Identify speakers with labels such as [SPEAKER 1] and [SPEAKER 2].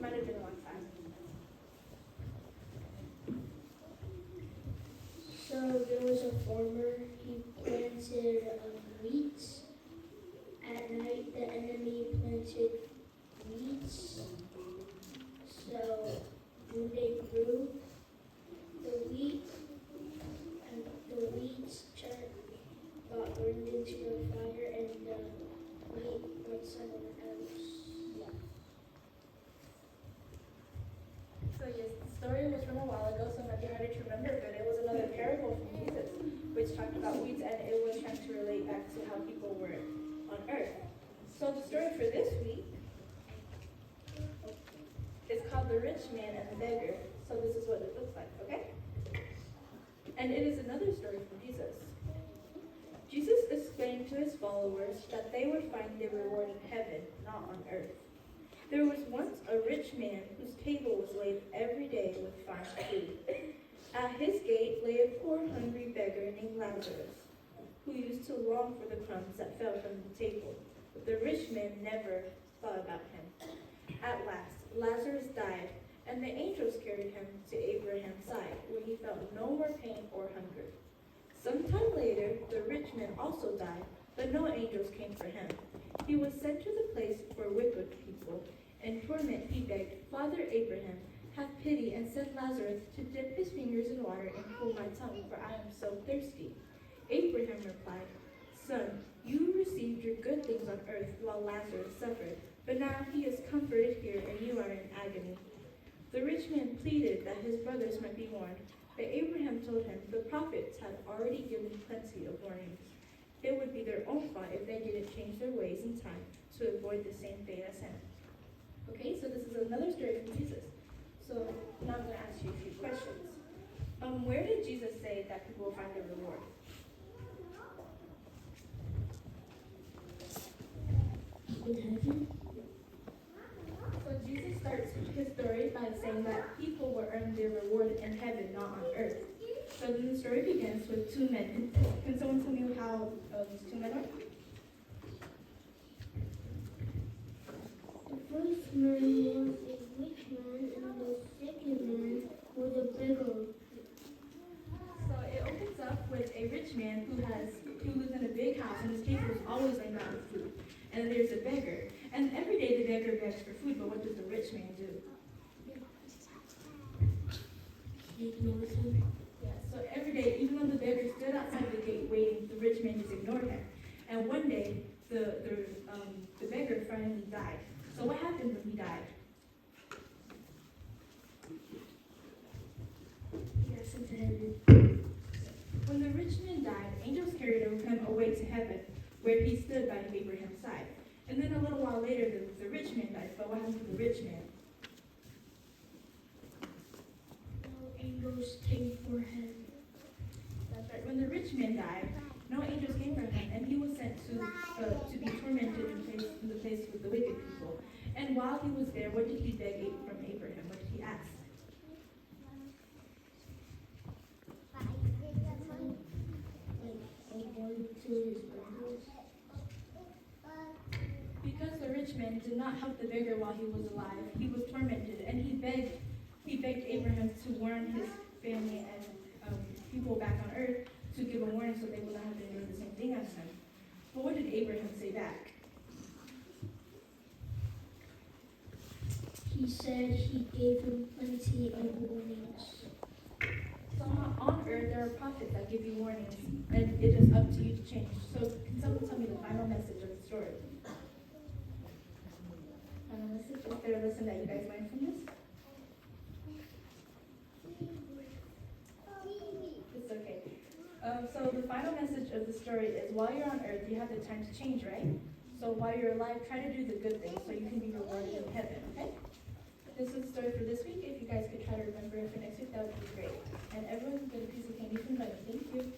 [SPEAKER 1] might have been a long time.
[SPEAKER 2] So there was a farmer, he planted wheat. At night the enemy planted weeds. So when they grew, the wheat and the weeds got burned into the fire and the wheat went somewhere else.
[SPEAKER 1] So yes, the story was from a while ago, so it might be harder to remember, but it was another parable from Jesus, which talked about weeds, and it was trying to relate back to how people were on earth. So the story for this week is called The Rich Man and the Beggar. So this is what it looks like, okay? And it is another story from Jesus. Jesus explained to his followers that they would find their reward in heaven, not on earth. There was once a rich man whose table was laid every day with fine food. At his gate lay a poor hungry beggar named Lazarus, who used to long for the crumbs that fell from the table. But the rich man never thought about him. At last, Lazarus died, and the angels carried him to Abraham's side, where he felt no more pain or hunger. Sometime later, the rich man also died, but no angels came for him. He was sent to the place for wicked people. In torment, he begged, "Father Abraham, have pity and send Lazarus to dip his fingers in water and cool my tongue, for I am so thirsty." Abraham replied, "Son, you received your good things on earth while Lazarus suffered, but now he is comforted here and you are in agony." The rich man pleaded that his brothers might be warned, but Abraham told him the prophets had already given plenty of warnings. It would be their own fault if they didn't change their ways in time to avoid the same fate as him. Okay, so this is another story from Jesus. So now I'm going to ask you a few questions. Where did Jesus say that people will find their reward?
[SPEAKER 2] In heaven?
[SPEAKER 1] So Jesus starts his story by saying that people will earn their reward in heaven, not on earth. So then the story begins with two men. Can someone tell me how these two men are?
[SPEAKER 2] The first man was a rich man, and the second man was a beggar.
[SPEAKER 1] So it opens up with a rich man who lives in a big house, and his table is always laid out with food. And there's a beggar, and every day the beggar begs for food. But what does the rich man do?
[SPEAKER 2] He ignores him.
[SPEAKER 1] Yeah. So every day, even though the beggar stood outside the gate waiting, the rich man just ignored him. And one day, the beggar finally died. So what happened when he died?
[SPEAKER 2] Yes, into heaven.
[SPEAKER 1] When the rich man died, angels carried him away to heaven, where he stood by Abraham's side. And then a little while later, the rich man died. But what happened to the rich man?
[SPEAKER 2] No angels came for him.
[SPEAKER 1] That's right. When the rich man died, no angels came for him, and he was sent to be tormented in the place with the wicked people. And while he was there, what did he beg from Abraham? What did he ask? Because the rich man did not help the beggar while he was alive, he was tormented, and he begged Abraham to warn his family and people back on earth to give a warning so they would not have to endure the same thing as him. But what did Abraham say back?
[SPEAKER 2] He said he gave him plenty of warnings.
[SPEAKER 1] So on earth, there are prophets that give you warnings, and it is up to you to change. So can someone tell me the final message of the story? Final message? Is there a lesson that you guys learned from this? It's okay. So the final message of the story is while you're on earth, you have the time to change, right? So while you're alive, try to do the good things so you can be rewarded in heaven, okay? This is the story for this week. If you guys could try to remember it for next week, that would be great. And everyone get a piece of candy from Bunny. Thank you.